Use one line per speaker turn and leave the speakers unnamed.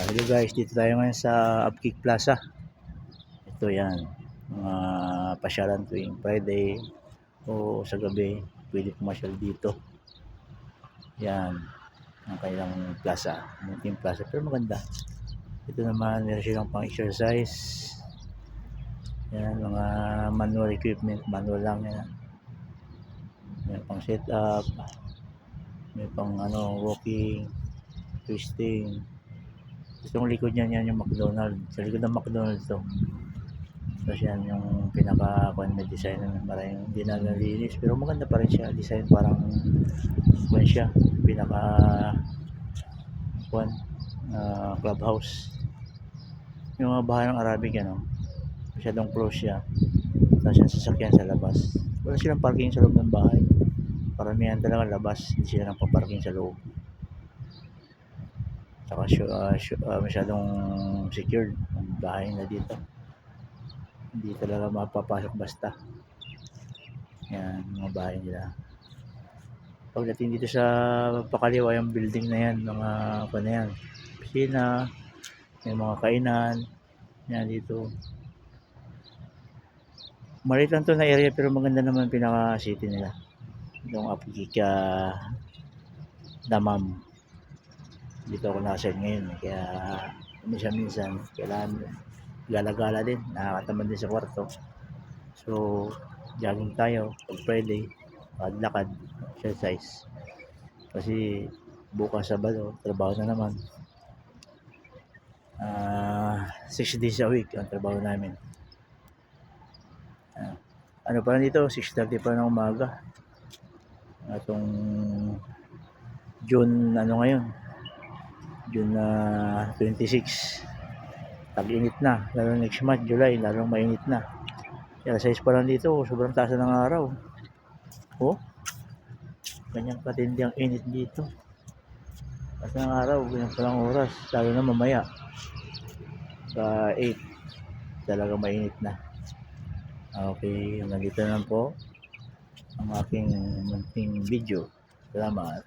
Hello guys, dito tayo ngayon sa Upkick Plaza. Ito yan, mga pasyalan tuwing Friday o sa gabi, pwede pumasyal dito. Yan, ang kanilang plaza, munting plaza pero maganda. Ito naman, meron silang pang exercise. Yan, mga manual equipment, manual lang yan. May pang set up, may pang walking, twisting. Itong likod niyan, yan yung McDonald's. Sa likod ng McDonald's to. Tapos yan yung may design na parang hindi na nalinis. Pero maganda pa rin siya. Design parang siya. Pinaka clubhouse. Yung mga bahay ng Arabic masyadong close siya. Tapos yung sasakyan sa labas. Wala silang parking sa loob ng bahay. Paramihan talaga labas. Hindi sila nang paparking sa loob. Saka masyadong secured ang bahay na dito. Hindi talaga mapapasok basta. Yan, mga bahay nila. Pagdating dito sa pakaliwa yung building na yan, mga yan, pisina, may mga kainan. Yan dito. Maliit lang to na area pero maganda naman pinaka city nila. Itong Upkick Damam. Dito ako nakaset ngayon. Kaya minsan kailangan gala-gala din. Nakakatamad din sa kwarto. So, jogging tayo pag Friday. Lakad, exercise. Kasi bukas Sabado, trabaho na naman. 6 days a week ang trabaho namin. Ano pa dito? 6:30 pa ng umaga. Atong June ngayon? June 26. Tag-init na. Lalo next month, July, lalong mainit na. Kaya 6 pa lang dito, sobrang taas ng araw. Oh, ganyang katindi ang init dito. Taas ng araw, ganyan pa lang oras. Lalo na mamaya. Sa 8, talagang mainit na. Okay, hanggang dito lang po ang aking munting video. Salamat.